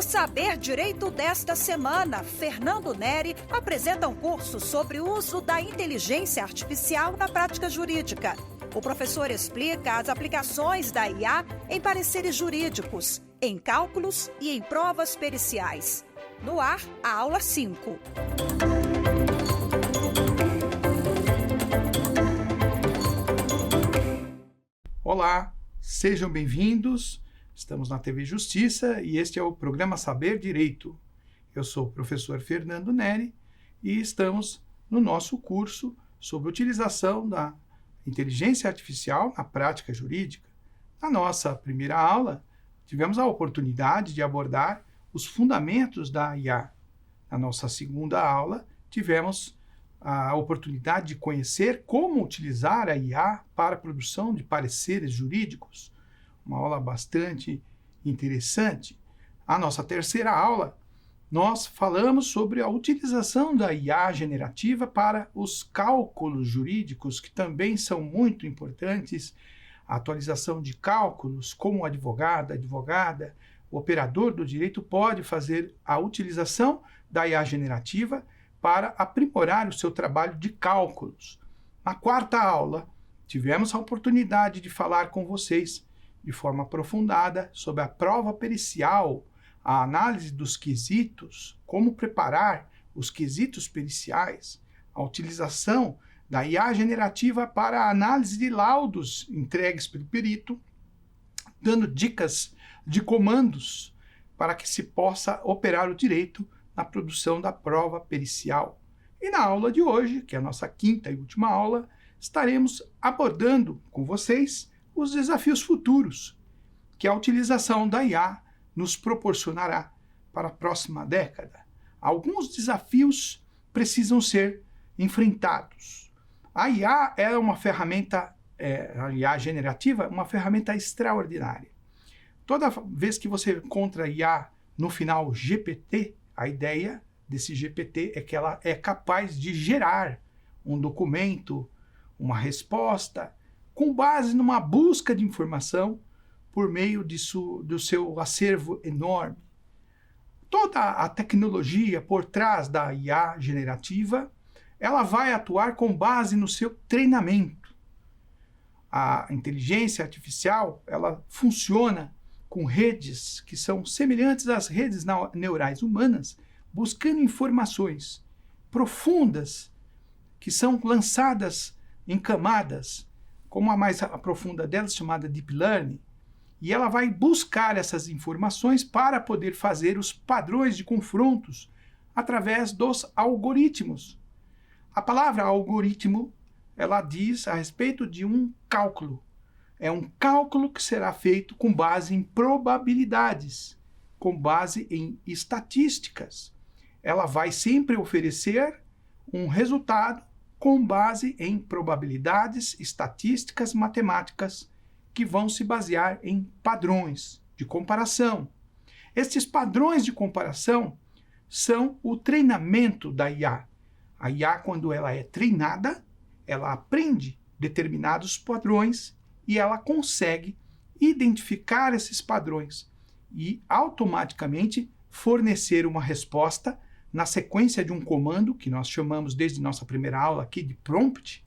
Saber Direito desta semana, Fernando Neri apresenta um curso sobre o uso da inteligência artificial na prática jurídica. O professor explica as aplicações da IA em pareceres jurídicos, em cálculos e em provas periciais. No ar, a aula 5. Olá, sejam bem-vindos. Estamos na TV Justiça e este é o programa Saber Direito. Eu sou o professor Fernando Neri e estamos no nosso curso sobre a utilização da inteligência artificial na prática jurídica. Na nossa primeira aula, tivemos a oportunidade de abordar os fundamentos da IA. Na nossa segunda aula, tivemos a oportunidade de conhecer como utilizar a IA para a produção de pareceres jurídicos. Uma aula bastante interessante. A nossa terceira aula, nós falamos sobre a utilização da IA generativa para os cálculos jurídicos, que também são muito importantes. A atualização de cálculos, como advogada, o operador do direito pode fazer a utilização da IA generativa para aprimorar o seu trabalho de cálculos. Na quarta aula, tivemos a oportunidade de falar com vocês de forma aprofundada sobre a prova pericial, a análise dos quesitos, como preparar os quesitos periciais, a utilização da IA generativa para a análise de laudos entregues pelo perito, dando dicas de comandos para que se possa operar o direito na produção da prova pericial. E na aula de hoje, que é a nossa quinta e última aula, estaremos abordando com vocês os desafios futuros que a utilização da IA nos proporcionará para a próxima década. Alguns desafios precisam ser enfrentados. A IA é uma ferramenta, a IA generativa, uma ferramenta extraordinária. Toda vez que você encontra IA no final GPT, a ideia desse GPT é que ela é capaz de gerar um documento, uma resposta, com base numa busca de informação por meio do seu acervo enorme. Toda a tecnologia por trás da IA generativa, ela vai atuar com base no seu treinamento. A inteligência artificial, ela funciona com redes que são semelhantes às redes neurais humanas, buscando informações profundas que são lançadas em camadas, como a mais profunda delas, chamada Deep Learning, e ela vai buscar essas informações para poder fazer os padrões de confrontos através dos algoritmos. A palavra algoritmo, ela diz a respeito de um cálculo. É um cálculo que será feito com base em probabilidades, com base em estatísticas. Ela vai sempre oferecer um resultado com base em probabilidades, estatísticas, matemáticas, que vão se basear em padrões de comparação. Estes padrões de comparação são o treinamento da IA. A IA, quando ela é treinada, ela aprende determinados padrões e ela consegue identificar esses padrões e automaticamente fornecer uma resposta na sequência de um comando, que nós chamamos desde nossa primeira aula aqui de prompt.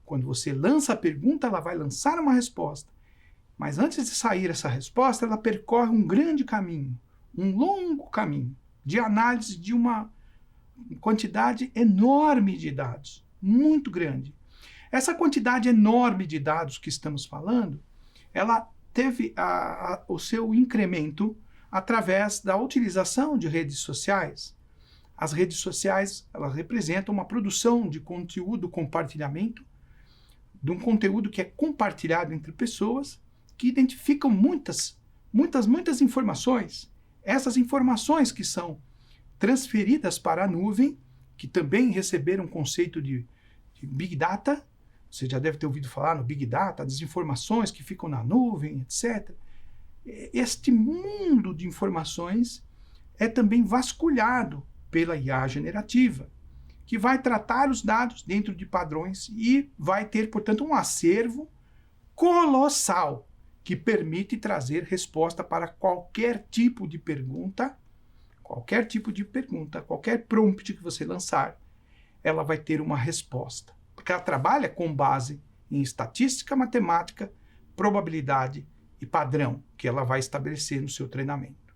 Quando você lança a pergunta, ela vai lançar uma resposta. Mas antes de sair essa resposta, ela percorre um grande caminho, um longo caminho de análise de uma quantidade enorme de dados, muito grande. Essa quantidade enorme de dados que estamos falando, ela teve o seu incremento através da utilização de redes sociais. As redes sociais, elas representam uma produção de conteúdo, compartilhamento, de um conteúdo que é compartilhado entre pessoas que identificam muitas informações. Essas informações que são transferidas para a nuvem, que também receberam o conceito de Big Data. Você já deve ter ouvido falar no Big Data, das informações que ficam na nuvem, etc. Este mundo de informações é também vasculhado pela IA generativa, que vai tratar os dados dentro de padrões e vai ter, portanto, um acervo colossal que permite trazer resposta para qualquer tipo de pergunta qualquer tipo de pergunta, qualquer prompt que você lançar, ela vai ter uma resposta. Porque ela trabalha com base em estatística, matemática, probabilidade e padrão, que ela vai estabelecer no seu treinamento.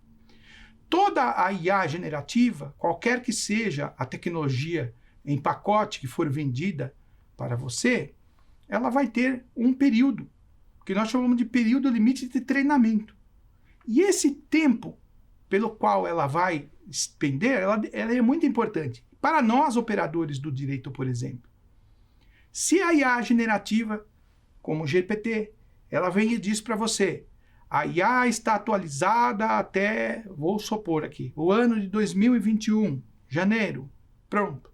Toda a IA generativa, qualquer que seja a tecnologia em pacote que for vendida para você, ela vai ter um período, que nós chamamos de período limite de treinamento. E esse tempo pelo qual ela vai expender, ela é muito importante. Para nós, operadores do direito, por exemplo, se a IA generativa, como o GPT, ela vem e diz para você, a IA está atualizada até, vou supor aqui, o ano de 2021, janeiro, pronto.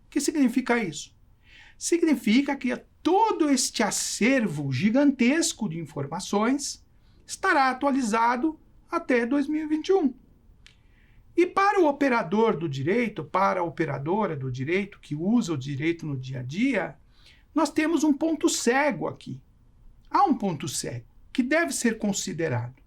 O que significa isso? Significa que todo este acervo gigantesco de informações estará atualizado até 2021. E para o operador do direito, para a operadora do direito, que usa o direito no dia a dia, nós temos um ponto cego aqui. Há um ponto cego que deve ser considerado.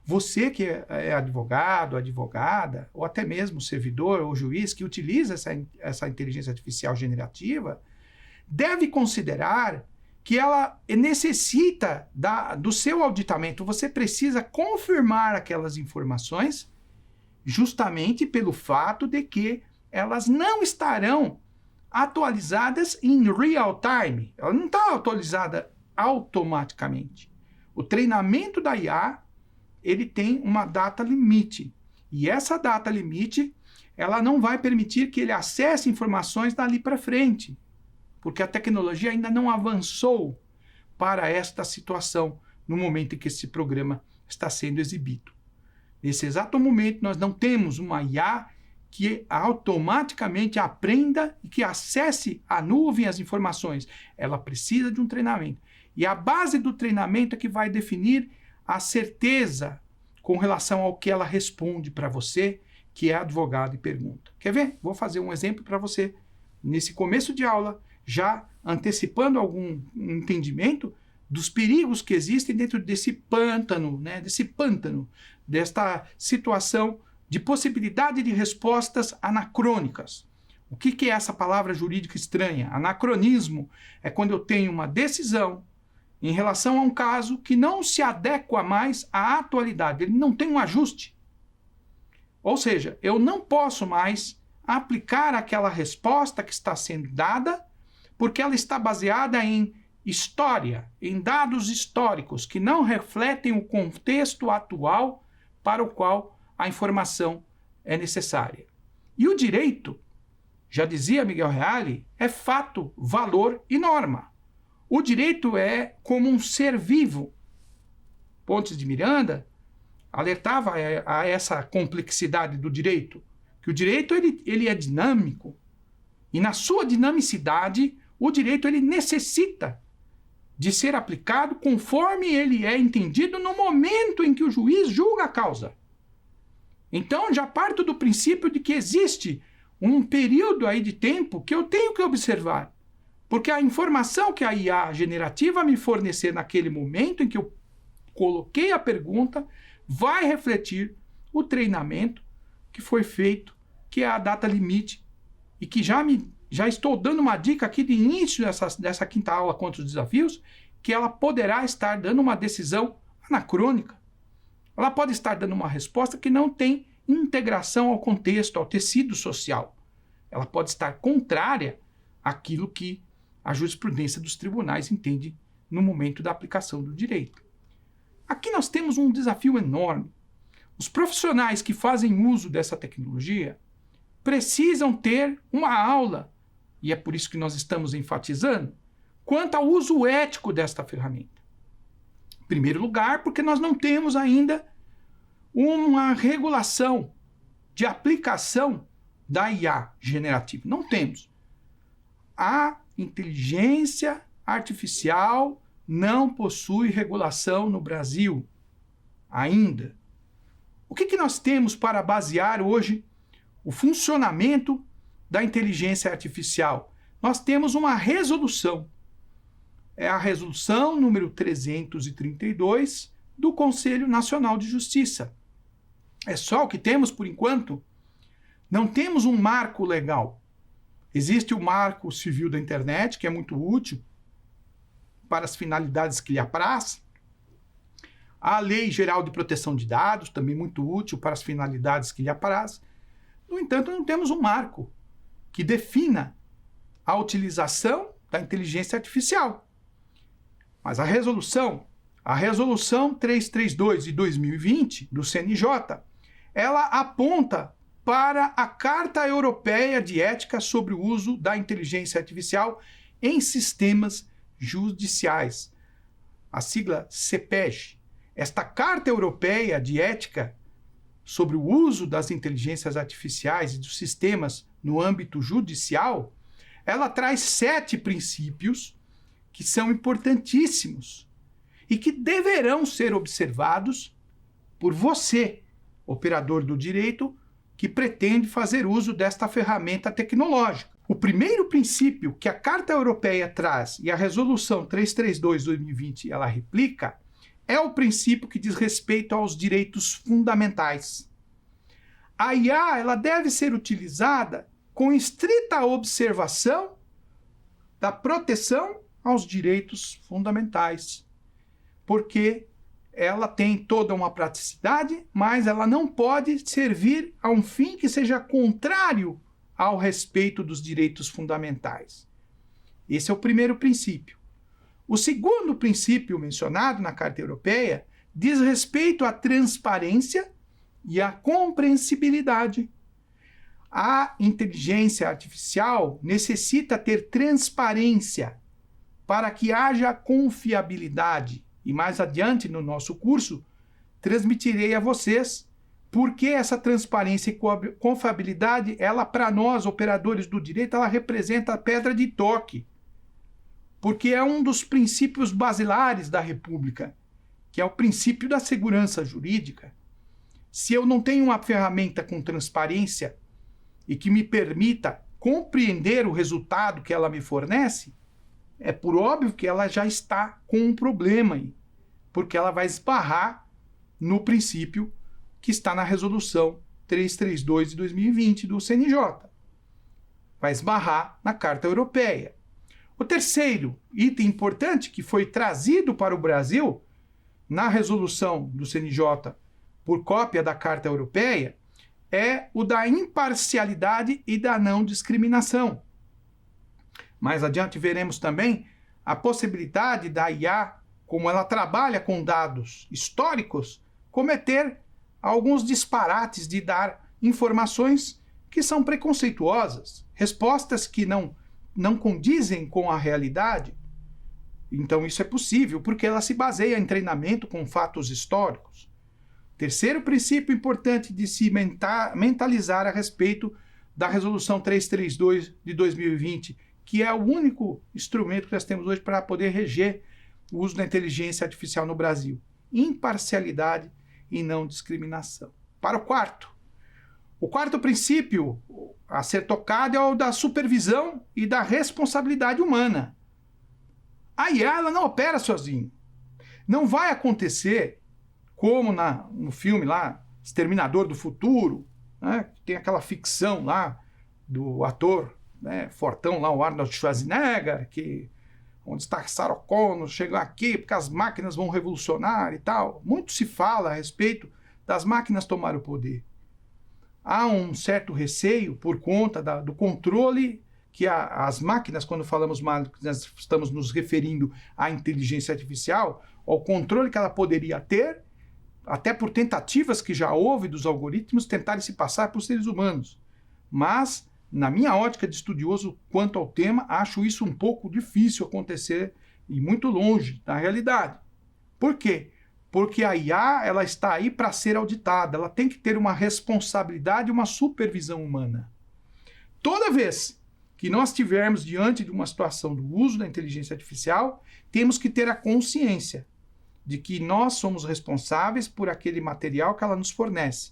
Você que é advogado, advogada, ou até mesmo servidor ou juiz que utiliza essa inteligência artificial generativa, deve considerar que ela necessita do seu auditamento. Você precisa confirmar aquelas informações justamente pelo fato de que elas não estarão atualizadas em real time. Ela não está atualizada automaticamente. O treinamento da IA, ele tem uma data limite. E essa data limite, ela não vai permitir que ele acesse informações dali para frente, porque a tecnologia ainda não avançou para esta situação no momento em que esse programa está sendo exibido. Nesse exato momento, nós não temos uma IA que automaticamente aprenda e que acesse a nuvem as informações. Ela precisa de um treinamento. E a base do treinamento é que vai definir a certeza com relação ao que ela responde para você, que é advogado e pergunta. Quer ver? Vou fazer um exemplo para você. Nesse começo de aula, já antecipando algum entendimento dos perigos que existem dentro desse pântano, desta situação de possibilidade de respostas anacrônicas. O que é essa palavra jurídica estranha? Anacronismo é quando eu tenho uma decisão em relação a um caso que não se adequa mais à atualidade, ele não tem um ajuste. Ou seja, eu não posso mais aplicar aquela resposta que está sendo dada, porque ela está baseada em história, em dados históricos que não refletem o contexto atual para o qual a informação é necessária. E o direito, já dizia Miguel Reale, é fato, valor e norma. O direito é como um ser vivo. Pontes de Miranda alertava a essa complexidade do direito, que o direito ele é dinâmico, e na sua dinamicidade, o direito ele necessita de ser aplicado conforme ele é entendido no momento em que o juiz julga a causa. Então, já parto do princípio de que existe um período aí de tempo que eu tenho que observar, porque a informação que a IA generativa me fornecer naquele momento em que eu coloquei a pergunta vai refletir o treinamento que foi feito, que é a data limite, e que já estou dando uma dica aqui de início dessa quinta aula contra os desafios, que ela poderá estar dando uma decisão anacrônica. Ela pode estar dando uma resposta que não tem integração ao contexto, ao tecido social. Ela pode estar contrária àquilo que a jurisprudência dos tribunais entende no momento da aplicação do direito. Aqui nós temos um desafio enorme. Os profissionais que fazem uso dessa tecnologia precisam ter uma aula, e é por isso que nós estamos enfatizando, quanto ao uso ético desta ferramenta. Em primeiro lugar, porque nós não temos ainda uma regulação de aplicação da IA generativa. Não temos. A inteligência artificial não possui regulação no Brasil ainda. O que nós temos para basear hoje o funcionamento da inteligência artificial? Nós temos uma resolução. É a resolução número 332 do Conselho Nacional de Justiça. É só o que temos por enquanto. Não temos um marco legal. Existe o Marco Civil da Internet, que é muito útil para as finalidades que lhe apraz. A Lei Geral de Proteção de Dados, também muito útil para as finalidades que lhe apraz. No entanto, não temos um marco que defina a utilização da inteligência artificial. Mas a resolução 332 de 2020 do CNJ, ela aponta para a Carta Europeia de Ética sobre o uso da inteligência artificial em sistemas judiciais, a sigla CEPEG. Esta Carta Europeia de Ética sobre o uso das inteligências artificiais e dos sistemas no âmbito judicial, ela traz 7 princípios que são importantíssimos e que deverão ser observados por você, operador do direito, que pretende fazer uso desta ferramenta tecnológica. O primeiro princípio que a Carta Europeia traz e a Resolução 332 de 2020 ela replica é o princípio que diz respeito aos direitos fundamentais. A IA ela deve ser utilizada com estrita observação da proteção aos direitos fundamentais, porque ela tem toda uma praticidade, mas ela não pode servir a um fim que seja contrário ao respeito dos direitos fundamentais. Esse é o primeiro princípio. O segundo princípio mencionado na Carta Europeia diz respeito à transparência e à compreensibilidade. A inteligência artificial necessita ter transparência para que haja confiabilidade. E mais adiante no nosso curso, transmitirei a vocês por que essa transparência e confiabilidade, ela para nós, operadores do direito, ela representa a pedra de toque. Porque é um dos princípios basilares da República, que é o princípio da segurança jurídica. Se eu não tenho uma ferramenta com transparência e que me permita compreender o resultado que ela me fornece, é por óbvio que ela já está com um problema aí, porque ela vai esbarrar no princípio que está na Resolução 332 de 2020 do CNJ. Vai esbarrar na Carta Europeia. O terceiro item importante que foi trazido para o Brasil na resolução do CNJ por cópia da Carta Europeia é o da imparcialidade e da não discriminação. Mais adiante veremos também a possibilidade da IA, como ela trabalha com dados históricos, cometer alguns disparates de dar informações que são preconceituosas, respostas que não condizem com a realidade. Então isso é possível, porque ela se baseia em treinamento com fatos históricos. Terceiro princípio importante de se mentalizar a respeito da Resolução 332 de 2020, que é o único instrumento que nós temos hoje para poder reger o uso da inteligência artificial no Brasil. Imparcialidade e não discriminação. Para o quarto princípio a ser tocado é o da supervisão e da responsabilidade humana. A IA ela não opera sozinha. Não vai acontecer como no filme lá, Exterminador do Futuro, né? Tem aquela ficção lá do ator, né, fortão lá, o Arnold Schwarzenegger, onde está Sarah Connor, chegou aqui porque as máquinas vão revolucionar e tal. Muito se fala a respeito das máquinas tomar o poder. Há um certo receio por conta do controle que as máquinas, quando falamos máquinas, estamos nos referindo à inteligência artificial, ao controle que ela poderia ter, até por tentativas que já houve dos algoritmos tentarem se passar por seres humanos. Mas, na minha ótica de estudioso quanto ao tema, acho isso um pouco difícil acontecer e muito longe da realidade. Por quê? Porque a IA ela está aí para ser auditada, ela tem que ter uma responsabilidade e uma supervisão humana. Toda vez que nós estivermos diante de uma situação do uso da inteligência artificial, temos que ter a consciência de que nós somos responsáveis por aquele material que ela nos fornece.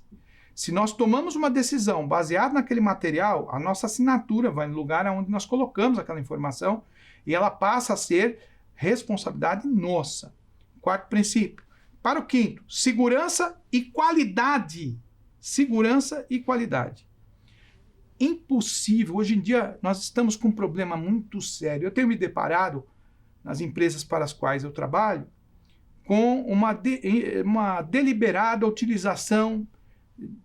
Se nós tomamos uma decisão baseada naquele material, a nossa assinatura vai no lugar onde nós colocamos aquela informação e ela passa a ser responsabilidade nossa. Quarto princípio. Para o quinto, segurança e qualidade. Segurança e qualidade. impossível. Hoje em dia, nós estamos com um problema muito sério. Eu tenho me deparado, nas empresas para as quais eu trabalho, com uma deliberada utilização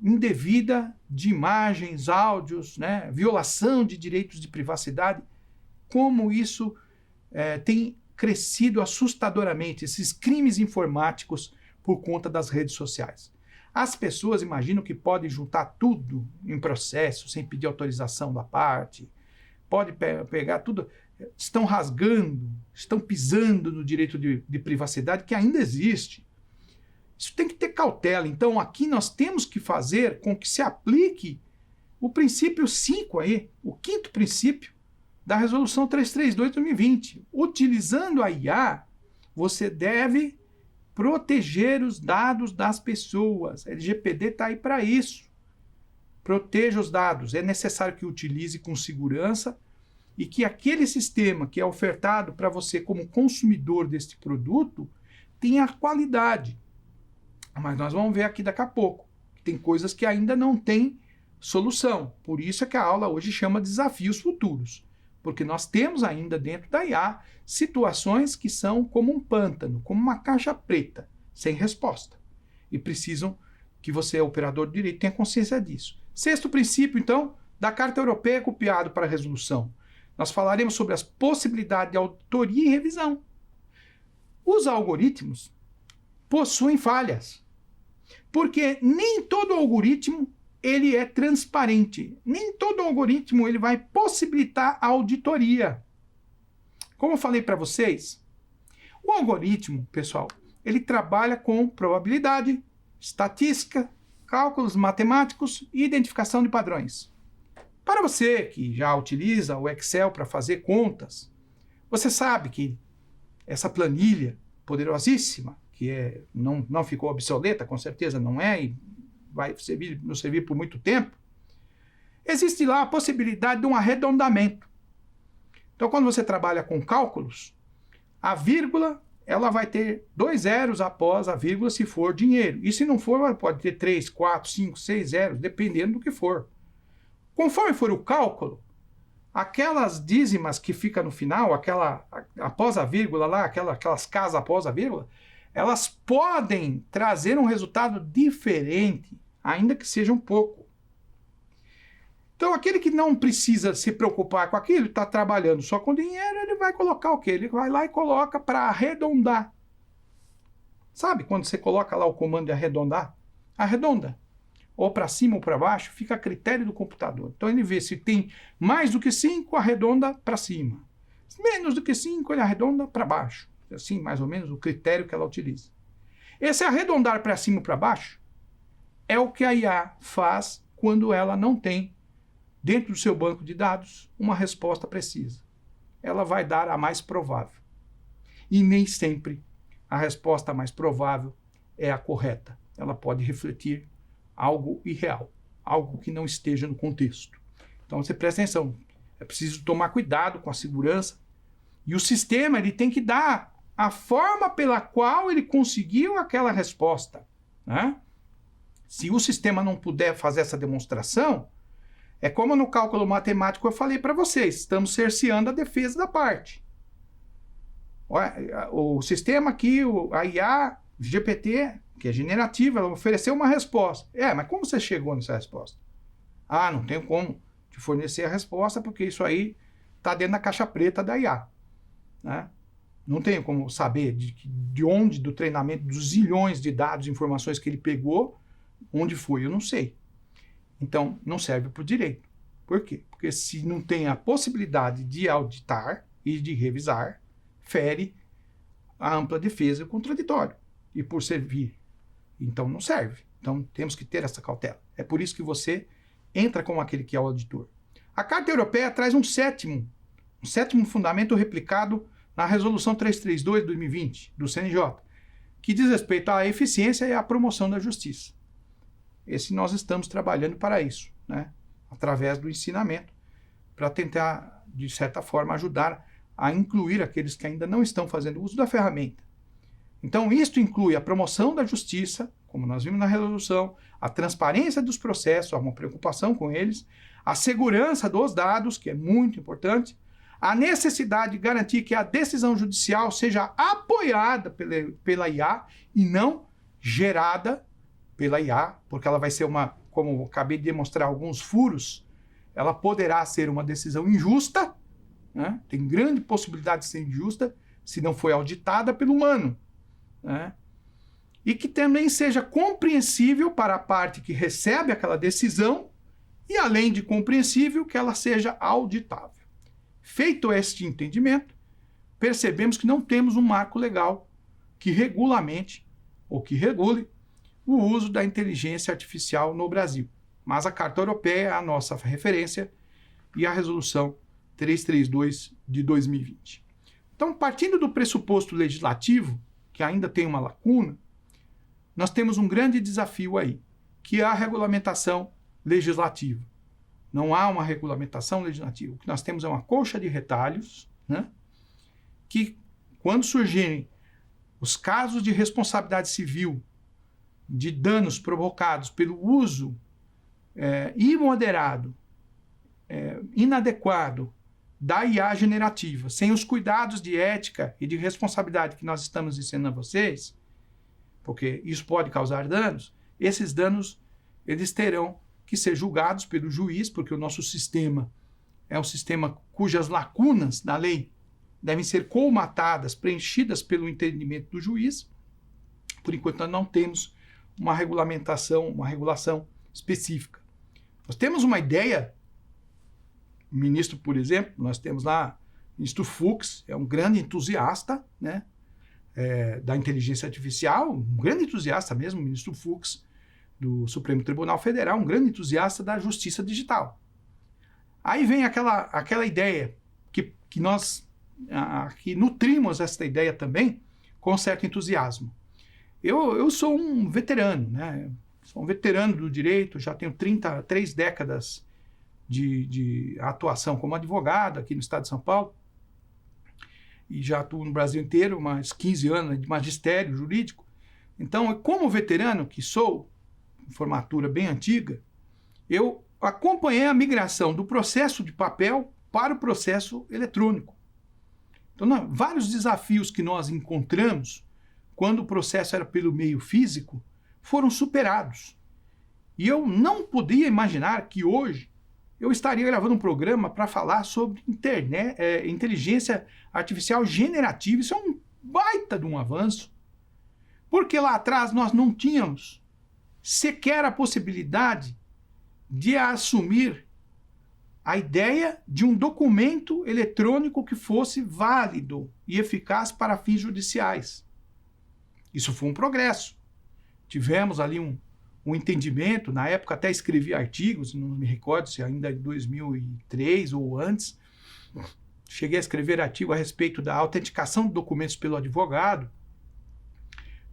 indevida de imagens, áudios, né? Violação de direitos de privacidade. Como isso tem crescido assustadoramente, esses crimes informáticos por conta das redes sociais. As pessoas imaginam que podem juntar tudo em processo, sem pedir autorização da parte, pode pegar tudo, estão rasgando, estão pisando no direito de privacidade que ainda existe. Isso tem que ter cautela. Então, aqui nós temos que fazer com que se aplique o princípio 5 aí, o quinto princípio da Resolução 332 de 2020. Utilizando a IA, você deve proteger os dados das pessoas. A LGPD está aí para isso. Proteja os dados. É necessário que utilize com segurança e que aquele sistema que é ofertado para você como consumidor deste produto tenha qualidade. Mas nós vamos ver aqui daqui a pouco. Tem coisas que ainda não têm solução. Por isso é que a aula hoje chama Desafios Futuros. Porque nós temos ainda dentro da IA situações que são como um pântano, como uma caixa preta, sem resposta. E precisam que você, operador de direito, tenha consciência disso. Sexto princípio, então, da Carta Europeia copiado para a resolução. Nós falaremos sobre as possibilidades de auditoria e revisão. Os algoritmos possuem falhas, porque nem todo algoritmo ele é transparente. Nem todo algoritmo ele vai possibilitar a auditoria. Como eu falei para vocês, o algoritmo, pessoal, ele trabalha com probabilidade, estatística, cálculos matemáticos e identificação de padrões. Para você que já utiliza o Excel para fazer contas, você sabe que essa planilha poderosíssima, que não ficou obsoleta, com certeza não é, e vai nos servir por muito tempo, existe lá a possibilidade de um arredondamento. Então, quando você trabalha com cálculos, a vírgula ela vai ter 2 zeros após a vírgula se for dinheiro. E se não for, pode ter 3, 4, 5, 6 zeros, dependendo do que for. Conforme for o cálculo, aquelas dízimas que fica no final, após a vírgula lá, aquelas casas após a vírgula, elas podem trazer um resultado diferente, ainda que seja um pouco. Então, aquele que não precisa se preocupar com aquilo, está trabalhando só com dinheiro, ele vai colocar o quê? Ele vai lá e coloca para arredondar. Sabe quando você coloca lá o comando de arredondar? Arredonda. Ou para cima ou para baixo, fica a critério do computador. Então, ele vê se tem mais do que 5, arredonda para cima. Menos do que 5, ele arredonda para baixo. Assim, mais ou menos, o critério que ela utiliza. Esse arredondar para cima ou para baixo é o que a IA faz quando ela não tem, dentro do seu banco de dados, uma resposta precisa. Ela vai dar a mais provável. E nem sempre a resposta mais provável é a correta. Ela pode refletir algo irreal, algo que não esteja no contexto. Então você presta atenção. É preciso tomar cuidado com a segurança. E o sistema ele tem que dar a forma pela qual ele conseguiu aquela resposta, né? Se o sistema não puder fazer essa demonstração, é como no cálculo matemático eu falei para vocês, estamos cerceando a defesa da parte. O sistema aqui, a IA, GPT, que é generativa, ela ofereceu uma resposta. Mas como você chegou nessa resposta? Não tenho como te fornecer a resposta, porque isso aí está dentro da caixa preta da IA, né? Não tenho como saber de onde, do treinamento, dos zilhões de dados, informações que ele pegou, onde foi, eu não sei. Então, não serve para o direito. Por quê? Porque se não tem a possibilidade de auditar e de revisar, fere a ampla defesa e o contraditório. E por servir, então não serve. Então, temos que ter essa cautela. É por isso que você entra como aquele que é o auditor. A Carta Europeia traz um sétimo fundamento replicado na Resolução 332 de 2020, do CNJ, que diz respeito à eficiência e à promoção da justiça. Esse nós estamos trabalhando para isso, né? Através do ensinamento, para tentar, de certa forma, ajudar a incluir aqueles que ainda não estão fazendo uso da ferramenta. Então, isto inclui a promoção da justiça, como nós vimos na resolução, a transparência dos processos, há uma preocupação com eles, a segurança dos dados, que é muito importante, a necessidade de garantir que a decisão judicial seja apoiada pela IA e não gerada pela IA, porque ela vai ser como eu acabei de demonstrar alguns furos, ela poderá ser uma decisão injusta, né? Tem grande possibilidade de ser injusta se não foi auditada pelo humano, né? E que também seja compreensível para a parte que recebe aquela decisão e, além de compreensível, que ela seja auditável. Feito este entendimento, percebemos que não temos um marco legal que regulamente ou que regule o uso da inteligência artificial no Brasil. Mas a Carta Europeia é a nossa referência e a Resolução 332 de 2020. Então, partindo do pressuposto legislativo, que ainda tem uma lacuna, nós temos um grande desafio aí, que é a regulamentação legislativa. Não há uma regulamentação legislativa. O que nós temos é uma colcha de retalhos, né, que, quando surgirem os casos de responsabilidade civil de danos provocados pelo uso imoderado, inadequado da IA generativa, sem os cuidados de ética e de responsabilidade que nós estamos ensinando a vocês, porque isso pode causar danos, esses danos eles terão que ser julgados pelo juiz, porque o nosso sistema é um sistema cujas lacunas da lei devem ser colmatadas, preenchidas pelo entendimento do juiz. Por enquanto, nós não temos uma regulamentação, uma regulação específica. Nós temos uma ideia, o ministro, por exemplo, nós temos lá o ministro Fux, é um grande entusiasta, né, da inteligência artificial, um grande entusiasta mesmo, o ministro Fux, do Supremo Tribunal Federal, um grande entusiasta da justiça digital. Aí vem aquela ideia que nós que nutrimos essa ideia também com certo entusiasmo. Eu sou um veterano, né? Sou um veterano do direito, já tenho 33 décadas de atuação como advogado aqui no estado de São Paulo, e já atuo no Brasil inteiro, mais 15 anos de magistério jurídico. Então, como veterano que sou, formatura bem antiga, eu acompanhei a migração do processo de papel para o processo eletrônico. Então, vários desafios que nós encontramos quando o processo era pelo meio físico foram superados. E eu não podia imaginar que hoje eu estaria gravando um programa para falar sobre inteligência artificial generativa. Isso é um baita de um avanço, porque lá atrás nós não tínhamos sequer a possibilidade de assumir a ideia de um documento eletrônico que fosse válido e eficaz para fins judiciais. Isso foi um progresso. Tivemos ali um entendimento, na época até escrevi artigos, não me recordo se ainda em 2003 ou antes, cheguei a escrever artigo a respeito da autenticação de documentos pelo advogado,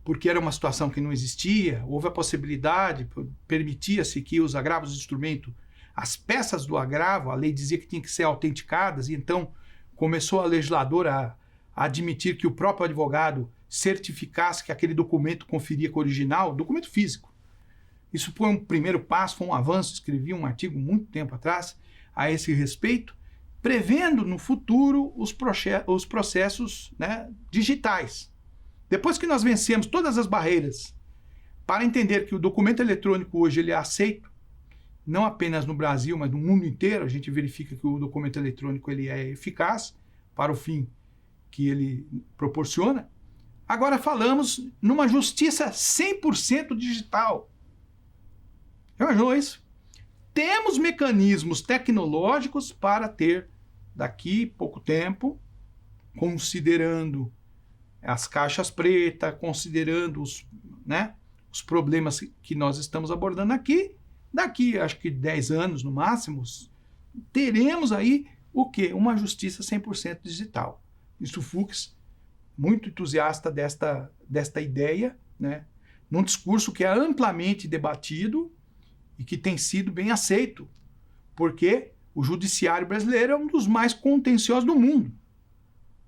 porque era uma situação que não existia, houve a possibilidade, permitia-se que os agravos de instrumento, as peças do agravo, a lei dizia que tinham que ser autenticadas, e então começou a legisladora a admitir que o próprio advogado certificasse que aquele documento conferia com o original, documento físico. Isso foi um primeiro passo, foi um avanço, escrevi um artigo muito tempo atrás a esse respeito, prevendo no futuro os processos, né, digitais. Depois que nós vencemos todas as barreiras para entender que o documento eletrônico hoje ele é aceito, não apenas no Brasil, mas no mundo inteiro, a gente verifica que o documento eletrônico ele é eficaz para o fim que ele proporciona. Agora falamos numa justiça 100% digital. Já imaginou isso? Temos mecanismos tecnológicos para ter, daqui pouco tempo, considerando as caixas pretas, considerando os problemas que nós estamos abordando aqui, daqui, acho que 10 anos no máximo, teremos aí o quê? Uma justiça 100% digital. Isso Fux, muito entusiasta desta ideia, né? Num discurso que é amplamente debatido e que tem sido bem aceito, porque o judiciário brasileiro é um dos mais contenciosos do mundo.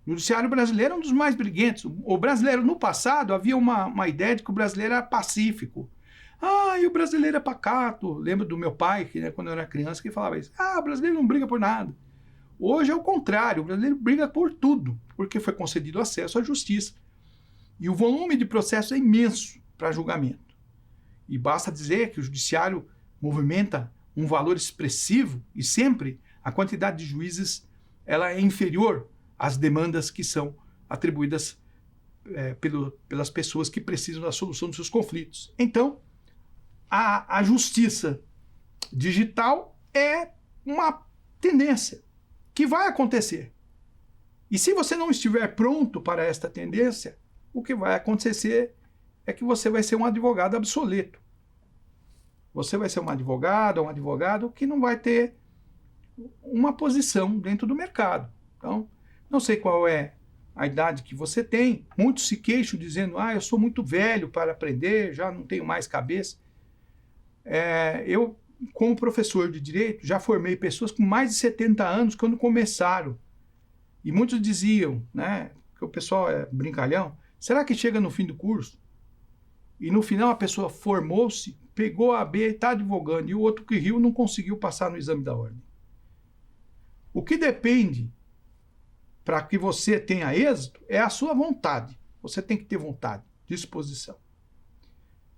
O judiciário brasileiro é um dos mais briguentos. O brasileiro, no passado, havia uma ideia de que o brasileiro era pacífico. E o brasileiro é pacato. Lembro do meu pai, que, né, quando eu era criança, que falava isso. O brasileiro não briga por nada. Hoje é o contrário, o brasileiro briga por tudo, porque foi concedido acesso à justiça. E o volume de processo é imenso para julgamento. E basta dizer que o judiciário movimenta um valor expressivo e sempre a quantidade de juízes ela é inferior às demandas que são atribuídas pelas pessoas que precisam da solução dos seus conflitos. Então, a justiça digital é uma tendência que vai acontecer. E se você não estiver pronto para esta tendência, o que vai acontecer é que você vai ser um advogado obsoleto. Você vai ser um advogado que não vai ter uma posição dentro do mercado. Então, não sei qual é a idade que você tem. Muitos se queixam dizendo, eu sou muito velho para aprender, já não tenho mais cabeça. Eu, como professor de direito, já formei pessoas com mais de 70 anos quando começaram. E muitos diziam, né, que o pessoal é brincalhão, será que chega no fim do curso? E no final a pessoa formou-se, pegou a AB e está advogando, e o outro que riu não conseguiu passar no exame da ordem. O que depende para que você tenha êxito é a sua vontade. Você tem que ter vontade, disposição.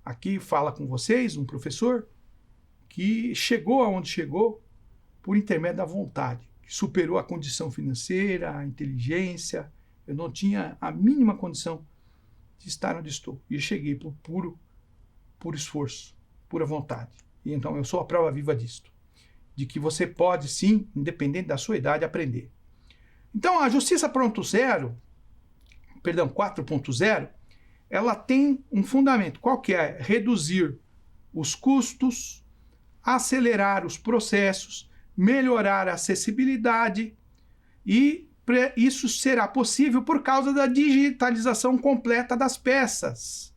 Aqui fala com vocês um professor que chegou aonde chegou por intermédio da vontade, que superou a condição financeira, a inteligência. Eu não tinha a mínima condição de estar onde estou. E cheguei por puro esforço, pura vontade. E então eu sou a prova viva disto. De que você pode, sim, independente da sua idade, aprender. Então, a Justiça 4.0, ela tem um fundamento. Qual que é? Reduzir os custos, acelerar os processos, melhorar a acessibilidade, e isso será possível por causa da digitalização completa das peças.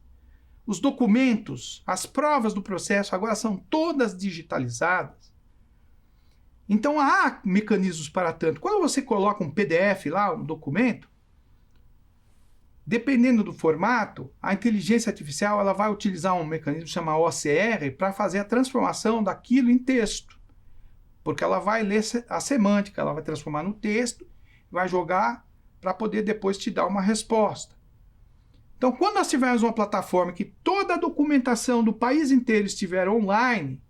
Os documentos, as provas do processo agora são todas digitalizadas. Então há mecanismos para tanto. Quando você coloca um PDF lá, um documento, dependendo do formato, a inteligência artificial ela vai utilizar um mecanismo chamado OCR para fazer a transformação daquilo em texto. Porque ela vai ler a semântica, ela vai transformar no texto, vai jogar para poder depois te dar uma resposta. Então, quando nós tivermos uma plataforma que toda a documentação do país inteiro estiver online,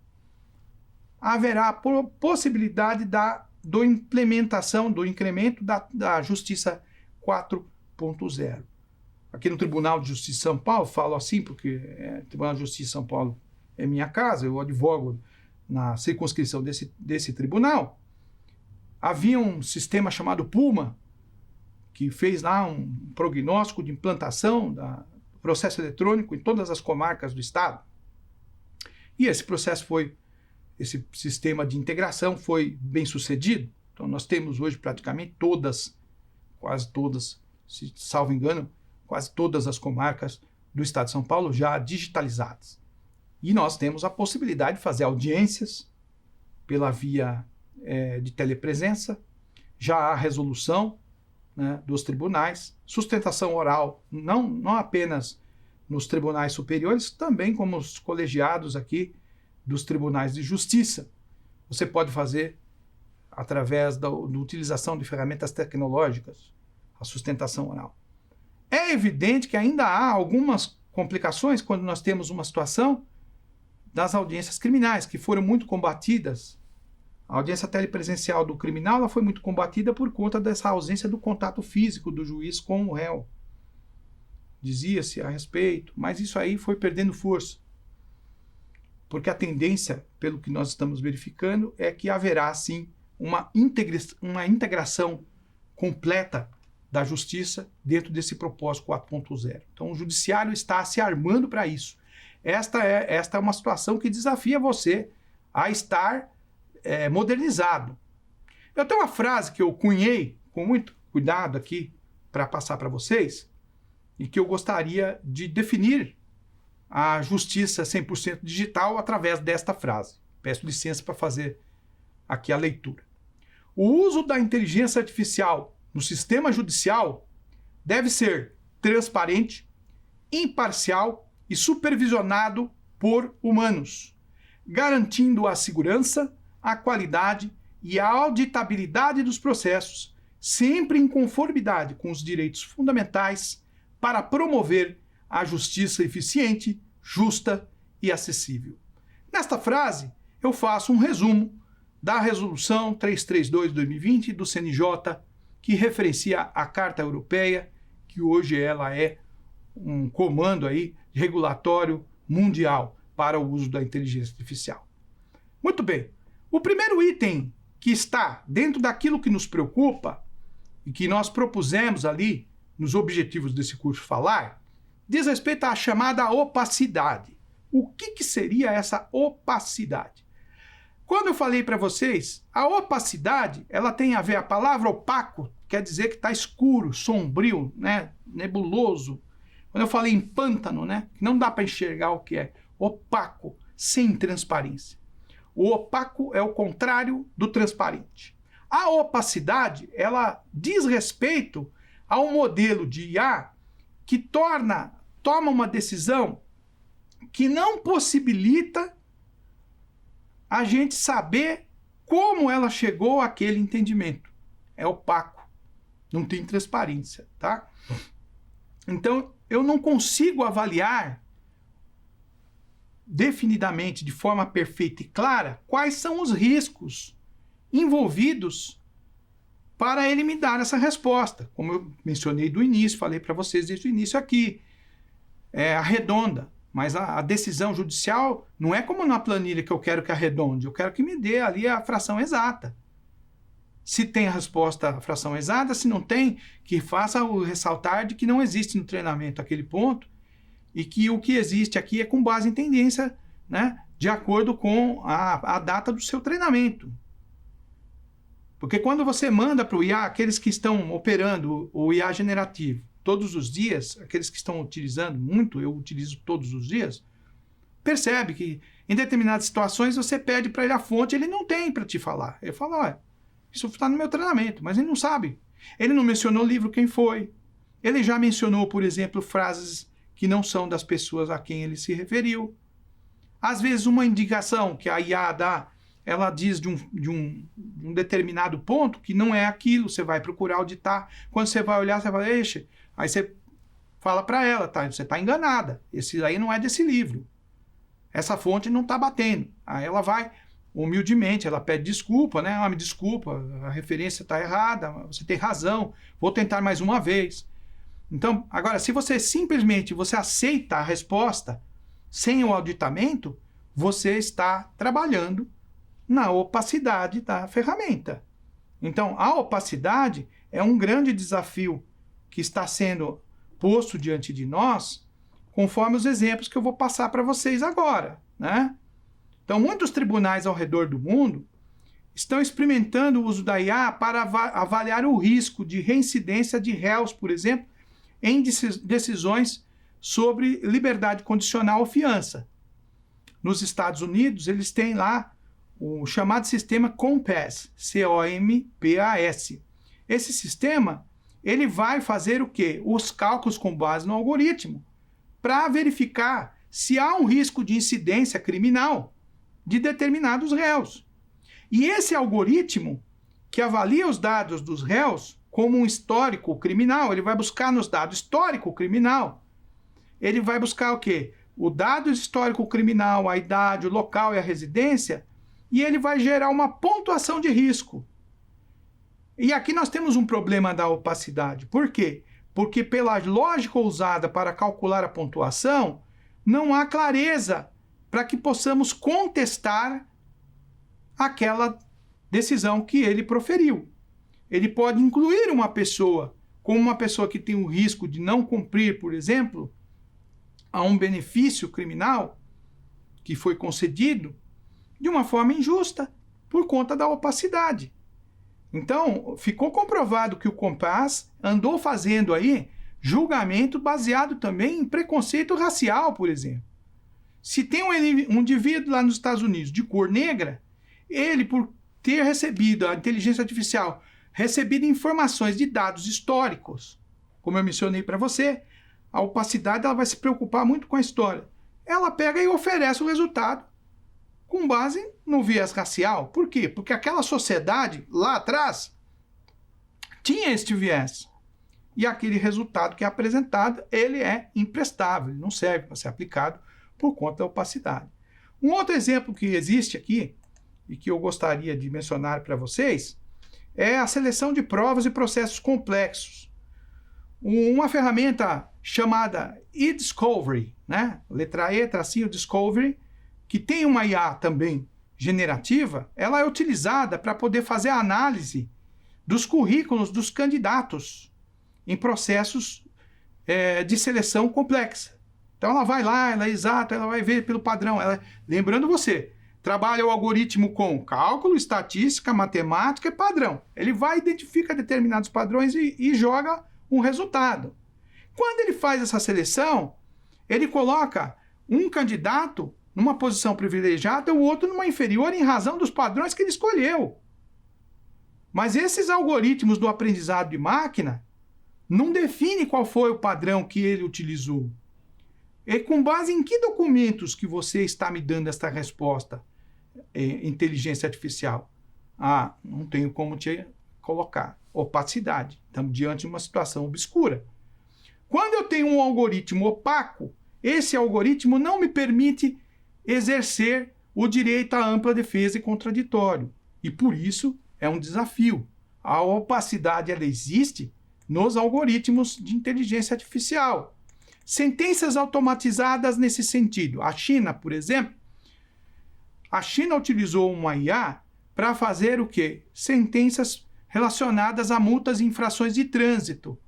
haverá a possibilidade da implementação, do incremento da Justiça 4.0. Aqui no Tribunal de Justiça de São Paulo, falo assim porque o Tribunal de Justiça de São Paulo é minha casa, eu advogo na circunscrição desse tribunal. Havia um sistema chamado Puma, que fez lá um prognóstico de implantação do processo eletrônico em todas as comarcas do estado. E esse sistema de integração foi bem sucedido. Então nós temos hoje praticamente quase todas, se salvo engano, quase todas as comarcas do estado de São Paulo já digitalizadas. E nós temos a possibilidade de fazer audiências pela via de telepresença, já há resolução, né, dos tribunais, sustentação oral, não apenas nos tribunais superiores, também como os colegiados aqui dos tribunais de justiça. Você pode fazer através da utilização de ferramentas tecnológicas, a sustentação oral. É evidente que ainda há algumas complicações quando nós temos uma situação das audiências criminais, que foram muito combatidas. A audiência telepresencial do criminal ela foi muito combatida por conta dessa ausência do contato físico do juiz com o réu. Dizia-se a respeito, mas isso aí foi perdendo força. Porque a tendência, pelo que nós estamos verificando, é que haverá, sim, uma integração completa da justiça dentro desse propósito 4.0. Então, o judiciário está se armando para isso. Esta é uma situação que desafia você a estar modernizado. Eu tenho uma frase que eu cunhei com muito cuidado aqui para passar para vocês e que eu gostaria de definir a justiça 100% digital através desta frase. Peço licença para fazer aqui a leitura. O uso da inteligência artificial no sistema judicial deve ser transparente, imparcial e supervisionado por humanos, garantindo a segurança, a qualidade e a auditabilidade dos processos, sempre em conformidade com os direitos fundamentais, para promover a justiça eficiente, justa e acessível. Nesta frase, eu faço um resumo da Resolução 332/2020 do CNJ, que referencia a Carta Europeia, que hoje ela é um comando aí regulatório mundial para o uso da inteligência artificial. Muito bem. O primeiro item que está dentro daquilo que nos preocupa e que nós propusemos ali nos objetivos desse curso falar, diz respeito à chamada opacidade. O que seria essa opacidade? Quando eu falei para vocês, a opacidade, ela tem a ver, a palavra opaco quer dizer que está escuro, sombrio, né? Nebuloso. Quando eu falei em pântano, né? Não dá para enxergar o que é. Opaco, sem transparência. O opaco é o contrário do transparente. A opacidade, ela diz respeito a um modelo de IA que toma uma decisão que não possibilita a gente saber como ela chegou àquele entendimento. É opaco. Não tem transparência, tá? Então, eu não consigo avaliar definidamente, de forma perfeita e clara, quais são os riscos envolvidos para ele me dar essa resposta. Como eu mencionei do início, falei para vocês desde o início aqui, é arredonda, mas a decisão judicial não é como na planilha que eu quero que arredonde, eu quero que me dê ali a fração exata. Se tem a resposta à fração exata, se não tem, que faça o ressaltar de que não existe no treinamento aquele ponto e que o que existe aqui é com base em tendência, né, de acordo com a data do seu treinamento. Porque quando você manda para o IA, aqueles que estão operando o IA generativo todos os dias, aqueles que estão utilizando muito, eu utilizo todos os dias, percebe que em determinadas situações você pede para ele a fonte, ele não tem para te falar. Ele fala, olha, isso está no meu treinamento, mas ele não sabe. Ele não mencionou o livro quem foi. Ele já mencionou, por exemplo, frases que não são das pessoas a quem ele se referiu. Às vezes uma indicação que a IA dá, ela diz de um determinado ponto que não é aquilo, você vai procurar auditar. Quando você vai olhar, você fala, eixe, aí você fala para ela, tá, você está enganada, esse aí não é desse livro. Essa fonte não está batendo. Aí ela vai, humildemente, ela pede desculpa, né? Me desculpa, a referência está errada, você tem razão, vou tentar mais uma vez. Então, agora, se você simplesmente aceita a resposta sem o auditamento, você está trabalhando na opacidade da ferramenta. Então, a opacidade é um grande desafio que está sendo posto diante de nós, conforme os exemplos que eu vou passar para vocês agora, né? Então, muitos tribunais ao redor do mundo estão experimentando o uso da IA para avaliar o risco de reincidência de réus, por exemplo, em decisões sobre liberdade condicional ou fiança. Nos Estados Unidos, eles têm lá o chamado sistema COMPAS, C-O-M-P-A-S. Esse sistema, ele vai fazer o quê? Os cálculos com base no algoritmo, para verificar se há um risco de incidência criminal de determinados réus. E esse algoritmo, que avalia os dados dos réus como um histórico criminal, ele vai buscar nos dados histórico criminal, ele vai buscar o quê? O dado histórico criminal, a idade, o local e a residência, e ele vai gerar uma pontuação de risco. E aqui nós temos um problema da opacidade. Por quê? Porque pela lógica usada para calcular a pontuação, não há clareza para que possamos contestar aquela decisão que ele proferiu. Ele pode incluir uma pessoa, como uma pessoa que tem o risco de não cumprir, por exemplo, a um benefício criminal que foi concedido de uma forma injusta por conta da opacidade. Então, ficou comprovado que o COMPAS andou fazendo aí julgamento baseado também em preconceito racial, por exemplo. Se tem um indivíduo lá nos Estados Unidos de cor negra, ele, por ter recebido a inteligência artificial, recebido informações de dados históricos, como eu mencionei para você, a opacidade ela vai se preocupar muito com a história. ela pega e oferece o resultado com base no viés racial. Por quê? Porque aquela sociedade lá atrás tinha este viés. E aquele resultado que é apresentado, ele é imprestável, ele não serve para ser aplicado por conta da opacidade. Um outro exemplo que existe aqui, e que eu gostaria de mencionar para vocês, é a seleção de provas e processos complexos. Uma ferramenta chamada eDiscovery, né? Letra E, tracinho Discovery, que tem uma IA também generativa, ela é utilizada para poder fazer a análise dos currículos dos candidatos em processos de seleção complexa. Então ela vai lá, ela é exata, ela vai ver pelo padrão. Lembrando você, trabalha o algoritmo com cálculo, estatística, matemática e padrão. Ele vai, identifica determinados padrões e joga um resultado. Quando ele faz essa seleção, ele coloca um candidato numa posição privilegiada e o outro numa inferior em razão dos padrões que ele escolheu. Mas esses algoritmos do aprendizado de máquina não definem qual foi o padrão que ele utilizou. E com base em que documentos que você está me dando esta resposta, inteligência artificial? Não tenho como te colocar. Opacidade. Estamos diante de uma situação obscura. Quando eu tenho um algoritmo opaco, esse algoritmo não me permite exercer o direito à ampla defesa e contraditório. E por isso é um desafio. A opacidade ela existe nos algoritmos de inteligência artificial. Sentenças automatizadas nesse sentido. A China, por exemplo, a China utilizou uma IA para fazer o quê? Sentenças relacionadas a multas e infrações de trânsito.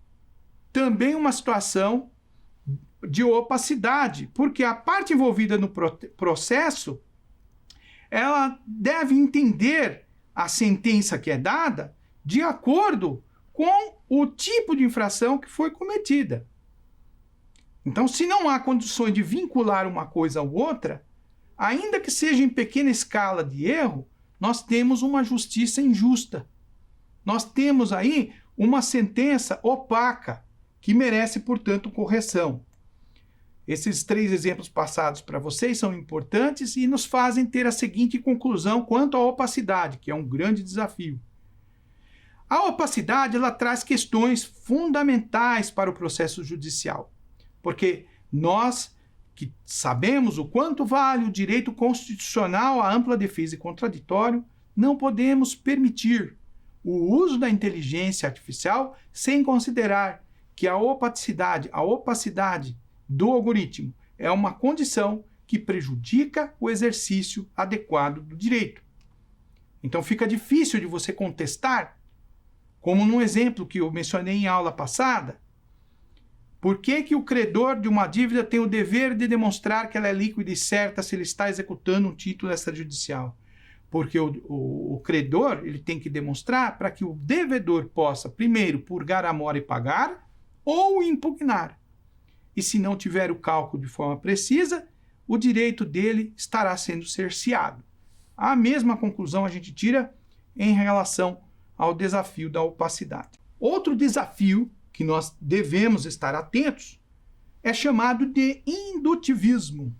Também uma situação de opacidade, porque a parte envolvida no processo, ela deve entender a sentença que é dada de acordo com o tipo de infração que foi cometida. Então, se não há condições de vincular uma coisa à outra, ainda que seja em pequena escala de erro, nós temos uma justiça injusta. Nós temos aí uma sentença opaca, que merece, portanto, correção. Esses 3 exemplos passados para vocês são importantes e nos fazem ter a seguinte conclusão quanto à opacidade, que é um grande desafio. A opacidade ela traz questões fundamentais para o processo judicial, porque nós que sabemos o quanto vale o direito constitucional à ampla defesa e contraditório, não podemos permitir o uso da inteligência artificial sem considerar que a opacidade do algoritmo é uma condição que prejudica o exercício adequado do direito. Então fica difícil de você contestar, como num exemplo que eu mencionei em aula passada, por que o credor de uma dívida tem o dever de demonstrar que ela é líquida e certa se ele está executando um título extrajudicial? Porque o credor ele tem que demonstrar para que o devedor possa, primeiro, purgar a mora e pagar, ou impugnar. E se não tiver o cálculo de forma precisa, o direito dele estará sendo cerceado. A mesma conclusão a gente tira em relação ao desafio da opacidade. Outro desafio que nós devemos estar atentos é chamado de indutivismo.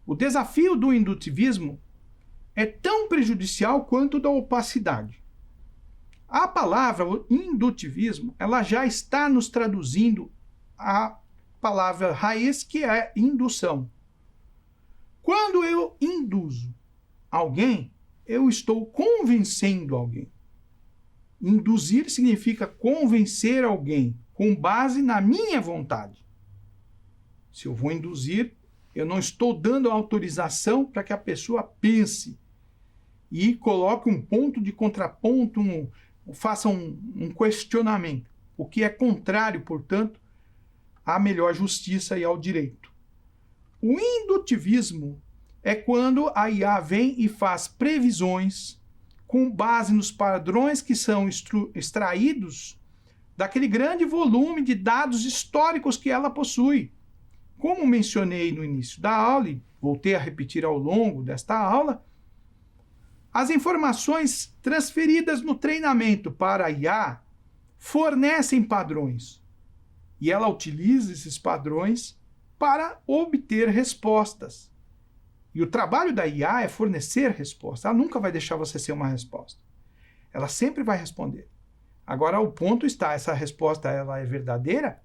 O desafio do indutivismo é tão prejudicial quanto o da opacidade. A palavra indutivismo, ela já está nos traduzindo a palavra raiz, que é indução. Quando eu induzo alguém, eu estou convencendo alguém. Induzir significa convencer alguém com base na minha vontade. Se eu vou induzir, eu não estou dando autorização para que a pessoa pense e coloque um ponto de contraponto, faça um questionamento, o que é contrário, portanto, à melhor justiça e ao direito. O indutivismo é quando a IA vem e faz previsões com base nos padrões que são extraídos daquele grande volume de dados históricos que ela possui. Como mencionei no início da aula, e voltei a repetir ao longo desta aula, as informações transferidas no treinamento para a IA fornecem padrões. E ela utiliza esses padrões para obter respostas. E o trabalho da IA é fornecer respostas. Ela nunca vai deixar você ser uma resposta. Ela sempre vai responder. Agora, o ponto está, essa resposta ela é verdadeira?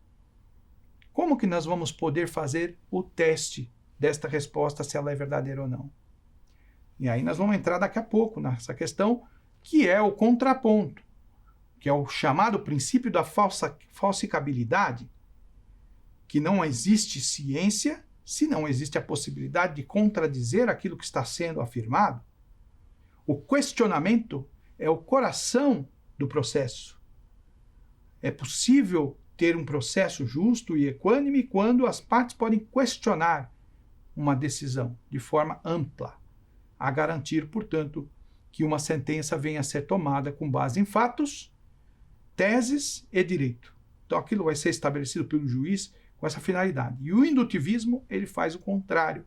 Como que nós vamos poder fazer o teste desta resposta, se ela é verdadeira ou não? E aí nós vamos entrar daqui a pouco nessa questão, que é o contraponto, que é o chamado princípio da falsificabilidade, que não existe ciência se não existe a possibilidade de contradizer aquilo que está sendo afirmado. O questionamento é o coração do processo. É possível ter um processo justo e equânime quando as partes podem questionar uma decisão de forma ampla, a garantir, portanto, que uma sentença venha a ser tomada com base em fatos, teses e direito. Então aquilo vai ser estabelecido pelo juiz com essa finalidade. E o indutivismo, ele faz o contrário.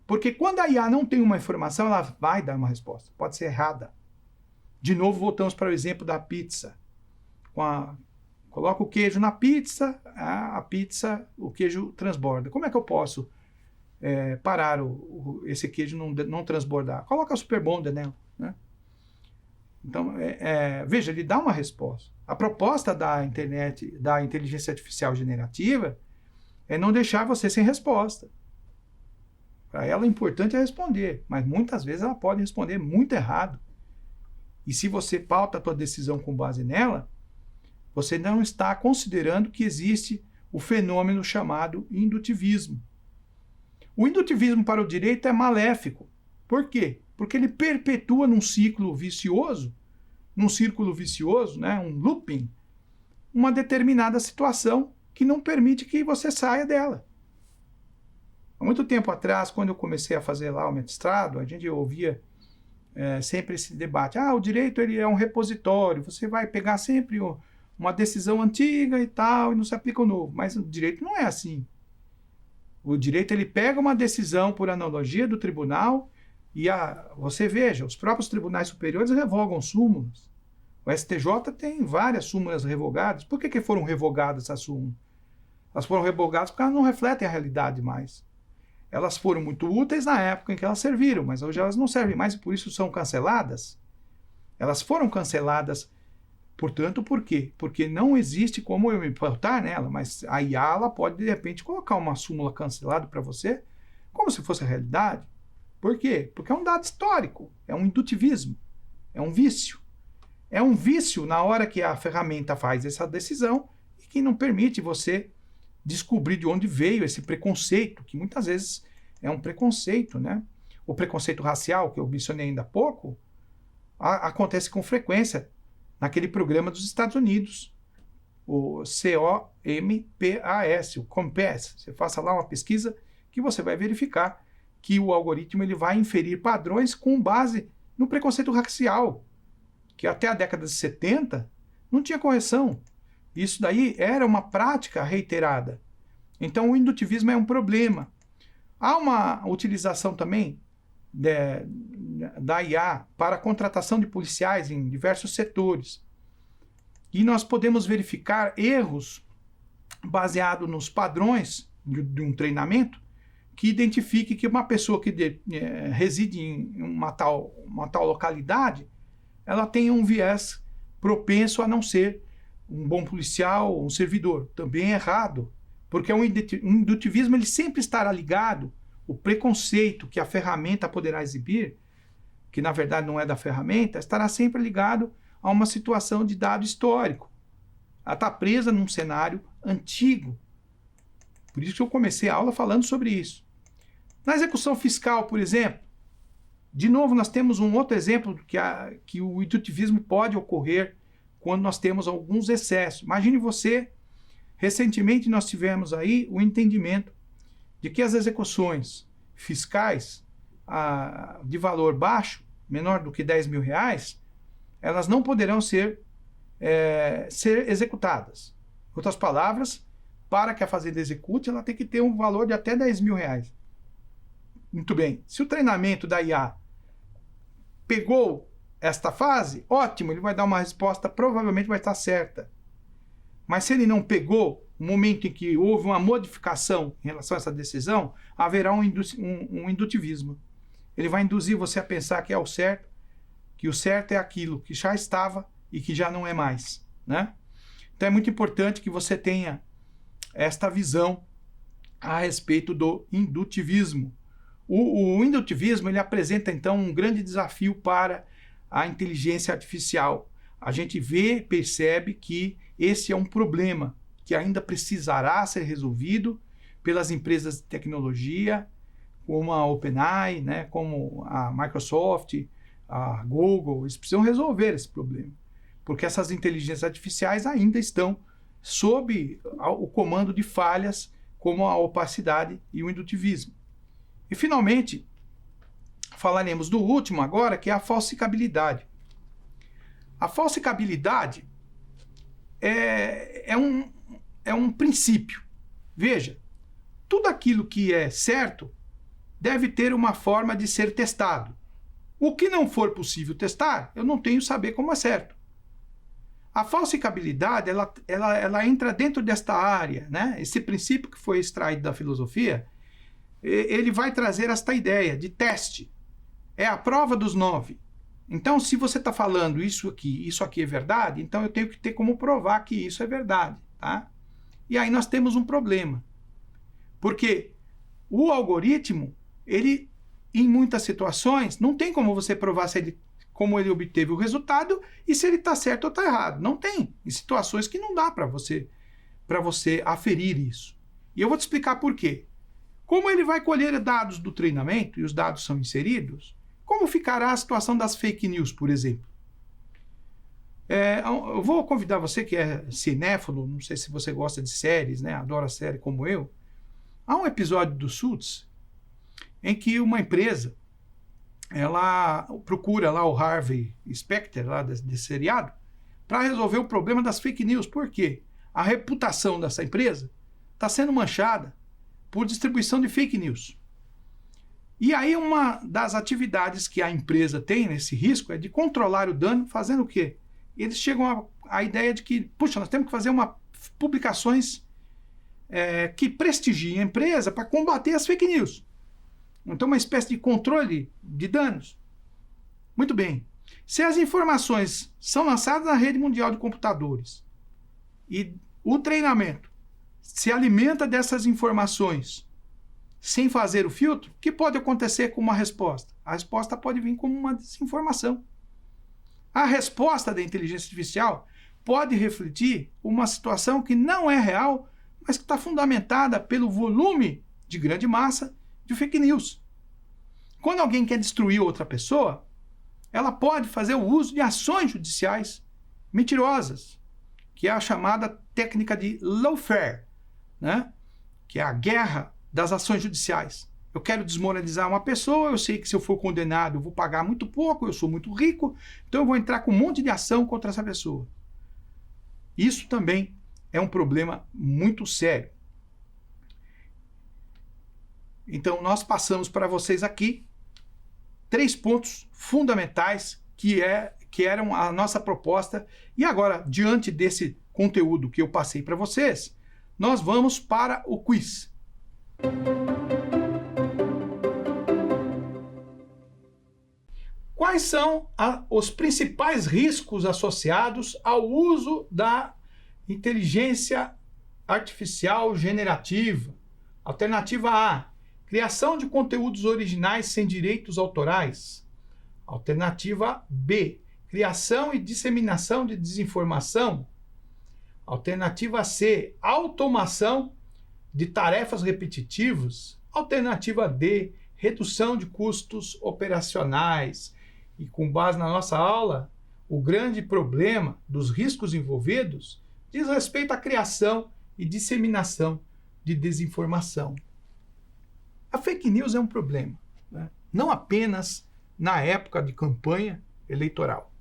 Porque quando a IA não tem uma informação, ela vai dar uma resposta. Pode ser errada. De novo, voltamos para o exemplo da pizza. Coloca o queijo na pizza, a pizza, o queijo transborda. Como é que eu posso parar esse queijo não transbordar? Coloca a Super Bonder nela, né? Então, veja, ele dá uma resposta. A proposta da internet, da inteligência artificial generativa, é não deixar você sem resposta. Para ela, o importante é responder, mas muitas vezes ela pode responder muito errado. E se você pauta a tua decisão com base nela, você não está considerando que existe o fenômeno chamado indutivismo. O indutivismo para o direito é maléfico. Por quê? Porque ele perpetua num círculo vicioso, né, um looping, uma determinada situação que não permite que você saia dela. Há muito tempo atrás, quando eu comecei a fazer lá o mestrado, a gente ouvia sempre esse debate. O direito ele é um repositório, você vai pegar sempre uma decisão antiga e tal, e não se aplica o novo. Mas o direito não é assim. O direito ele pega uma decisão por analogia do tribunal e você veja, os próprios tribunais superiores revogam súmulas. O STJ tem várias súmulas revogadas. Por que foram revogadas essas súmulas? Elas foram revogadas porque elas não refletem a realidade mais. Elas foram muito úteis na época em que elas serviram, mas hoje elas não servem mais e por isso são canceladas. Elas foram canceladas, portanto, por quê? Porque não existe como eu me pautar nela, mas a IA ela pode, de repente, colocar uma súmula cancelada para você como se fosse a realidade. Por quê? Porque é um dado histórico, é um indutivismo, é um vício. É um vício na hora que a ferramenta faz essa decisão e que não permite você descobrir de onde veio esse preconceito, que muitas vezes é um preconceito, né? O preconceito racial, que eu mencionei ainda há pouco, acontece com frequência naquele programa dos Estados Unidos, o COMPAS, o COMPAS. Você faça lá uma pesquisa que você vai verificar que o algoritmo ele vai inferir padrões com base no preconceito racial, que até a década de 70 não tinha correção. Isso daí era uma prática reiterada. Então o indutivismo é um problema. Há uma utilização também da IA para a contratação de policiais em diversos setores. E nós podemos verificar erros baseados nos padrões de um treinamento que identifique que uma pessoa que reside em uma tal localidade, ela tem um viés propenso a não ser um bom policial ou um servidor. Também é errado, porque um indutivismo ele sempre estará ligado, o preconceito que a ferramenta poderá exibir, que na verdade não é da ferramenta, estará sempre ligado a uma situação de dado histórico. Ela está presa num cenário antigo. Por isso que eu comecei a aula falando sobre isso. Na execução fiscal, por exemplo, de novo nós temos um outro exemplo que o indutivismo pode ocorrer quando nós temos alguns excessos. Imagine você, recentemente nós tivemos aí o entendimento de que as execuções fiscais de valor baixo, menor do que R$10.000, elas não poderão ser executadas. Em outras palavras, para que a fazenda execute, ela tem que ter um valor de até R$10.000. Muito bem. Se o treinamento da IA pegou esta fase, ótimo, ele vai dar uma resposta, provavelmente vai estar certa. Mas se ele não pegou no momento em que houve uma modificação em relação a essa decisão, haverá um indutivismo. Ele vai induzir você a pensar que é o certo, que o certo é aquilo que já estava e que já não é mais, né? Então é muito importante que você tenha esta visão a respeito do indutivismo. O indutivismo, ele apresenta então um grande desafio para a inteligência artificial. A gente percebe que esse é um problema que ainda precisará ser resolvido pelas empresas de tecnologia, como a OpenAI, né, como a Microsoft, a Google. Eles precisam resolver esse problema, porque essas inteligências artificiais ainda estão sob o comando de falhas como a opacidade e o indutivismo. E, finalmente, falaremos do último agora, que é a falsificabilidade. A falsificabilidade é um princípio. Veja, tudo aquilo que é certo deve ter uma forma de ser testado. O que não for possível testar, eu não tenho saber como é certo. A falsificabilidade, ela entra dentro desta área, né? Esse princípio que foi extraído da filosofia, ele vai trazer esta ideia de teste. É a prova dos 9. Então, se você está falando isso aqui é verdade, então eu tenho que ter como provar que isso é verdade, tá? E aí nós temos um problema. Porque o algoritmo, ele, em muitas situações, não tem como você provar como ele obteve o resultado e se ele está certo ou está errado. Não tem. Em situações que não dá para você aferir isso. E eu vou te explicar por quê. Como ele vai colher dados do treinamento e os dados são inseridos, como ficará a situação das fake news, por exemplo? Eu vou convidar você que é cinéfilo, não sei se você gosta de séries, né? Adora série como eu. Há um episódio do Suits em que uma empresa ela procura lá o Harvey Specter, lá desse seriado, para resolver o problema das fake news. Por quê? A reputação dessa empresa está sendo manchada por distribuição de fake news. E aí uma das atividades que a empresa tem nesse risco é de controlar o dano, fazendo o quê? Eles chegam à ideia de que, puxa, nós temos que fazer publicações que prestigiem a empresa para combater as fake news. Então, uma espécie de controle de danos. Muito bem. Se as informações são lançadas na rede mundial de computadores e o treinamento se alimenta dessas informações sem fazer o filtro, o que pode acontecer com uma resposta? A resposta pode vir como uma desinformação. A resposta da inteligência artificial pode refletir uma situação que não é real, mas que está fundamentada pelo volume de grande massa de fake news. Quando alguém quer destruir outra pessoa, ela pode fazer o uso de ações judiciais mentirosas, que é a chamada técnica de lawfare, né? Que é a guerra das ações judiciais. Eu quero desmoralizar uma pessoa, eu sei que se eu for condenado eu vou pagar muito pouco, eu sou muito rico, então eu vou entrar com um monte de ação contra essa pessoa. Isso também é um problema muito sério. Então, nós passamos para vocês aqui 3 pontos fundamentais que eram a nossa proposta. E agora, diante desse conteúdo que eu passei para vocês, nós vamos para o quiz. Quais são os principais riscos associados ao uso da inteligência artificial generativa? Alternativa A: criação de conteúdos originais sem direitos autorais. Alternativa B: criação e disseminação de desinformação. Alternativa C: automação de tarefas repetitivas. Alternativa D: redução de custos operacionais. E com base na nossa aula, o grande problema dos riscos envolvidos diz respeito à criação e disseminação de desinformação. A fake news é um problema, né? Não apenas na época de campanha eleitoral.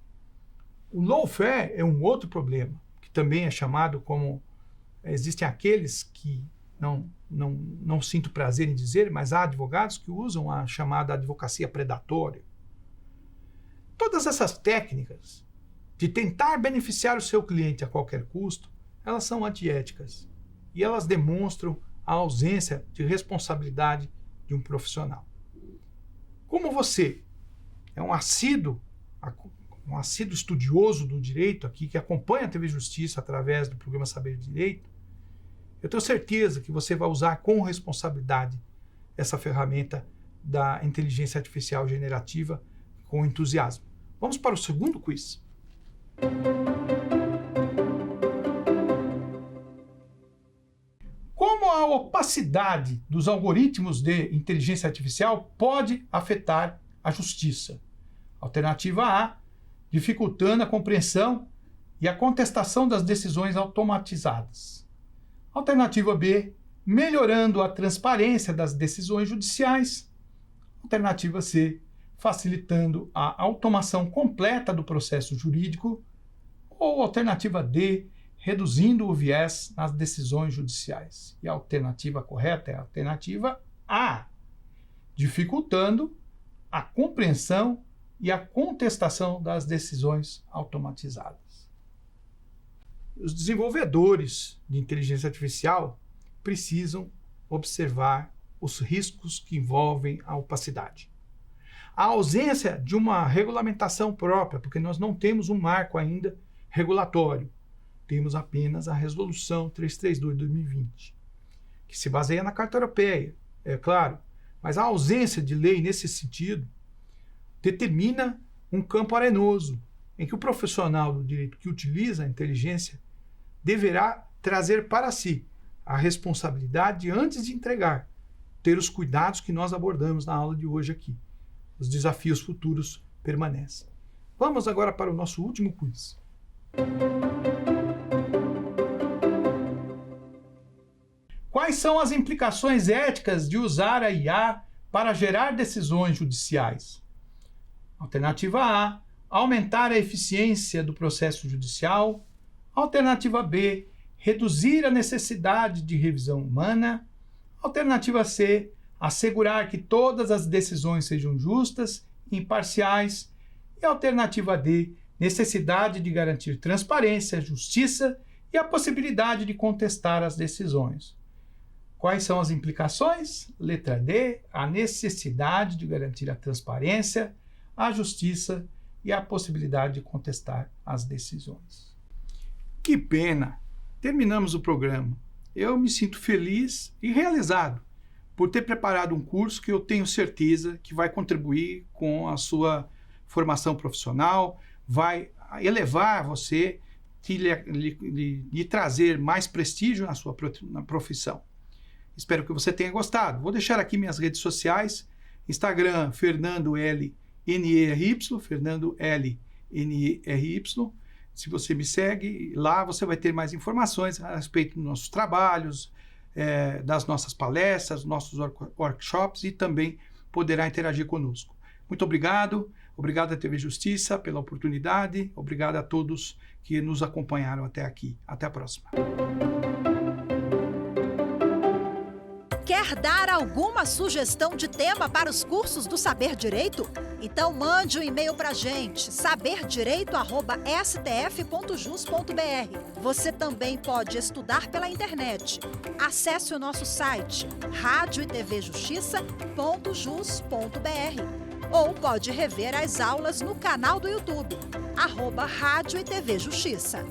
O lawfare é um outro problema, que também é chamado como... Existem aqueles que não sinto prazer em dizer, mas há advogados que usam a chamada advocacia predatória. Todas essas técnicas de tentar beneficiar o seu cliente a qualquer custo, elas são antiéticas. e elas demonstram a ausência de responsabilidade de um profissional. Como você é um assíduo estudioso do direito aqui, que acompanha a TV Justiça através do programa Saber Direito, eu tenho certeza que você vai usar com responsabilidade essa ferramenta da inteligência artificial generativa com entusiasmo. Vamos para o segundo quiz. Como a opacidade dos algoritmos de inteligência artificial pode afetar a justiça? Alternativa A, dificultando a compreensão e a contestação das decisões automatizadas. Alternativa B, melhorando a transparência das decisões judiciais. Alternativa C, facilitando a automação completa do processo jurídico. Ou alternativa D, reduzindo o viés nas decisões judiciais. E a alternativa correta é a alternativa A, dificultando a compreensão e a contestação das decisões automatizadas. Os desenvolvedores de inteligência artificial precisam observar os riscos que envolvem a opacidade. A ausência de uma regulamentação própria, porque nós não temos um marco ainda regulatório. Temos apenas a Resolução 332 de 2020, que se baseia na Carta Europeia, é claro, mas a ausência de lei nesse sentido determina um campo arenoso, em que o profissional do direito que utiliza a inteligência deverá trazer para si a responsabilidade antes de entregar, ter os cuidados que nós abordamos na aula de hoje aqui. Os desafios futuros permanecem. Vamos agora para o nosso último quiz. Quais são as implicações éticas de usar a IA para gerar decisões judiciais? Alternativa A, aumentar a eficiência do processo judicial. Alternativa B, reduzir a necessidade de revisão humana. Alternativa C, assegurar que todas as decisões sejam justas e imparciais. E alternativa D, necessidade de garantir transparência, justiça e a possibilidade de contestar as decisões. Quais são as implicações? Letra D, a necessidade de garantir a transparência, a justiça e a possibilidade de contestar as decisões. Que pena! Terminamos o programa. Eu me sinto feliz e realizado por ter preparado um curso que eu tenho certeza que vai contribuir com a sua formação profissional, vai elevar você, lhe trazer mais prestígio na sua profissão. Espero que você tenha gostado. Vou deixar aqui minhas redes sociais, Instagram, Fernando L. N-E-R-Y, Fernando L. N-E-R-Y. Se você me segue, lá você vai ter mais informações a respeito dos nossos trabalhos, das nossas palestras, nossos workshops e também poderá interagir conosco. Muito obrigado. Obrigado à TV Justiça pela oportunidade. Obrigado a todos que nos acompanharam até aqui. Até a próxima. Quer dar alguma sugestão de tema para os cursos do Saber Direito? Então mande um e-mail para a gente, saberdireito@stf.jus.br. Você também pode estudar pela internet. Acesse o nosso site radioetvjustiça.jus.br ou pode rever as aulas no canal do YouTube, @Rádio e TV Justiça.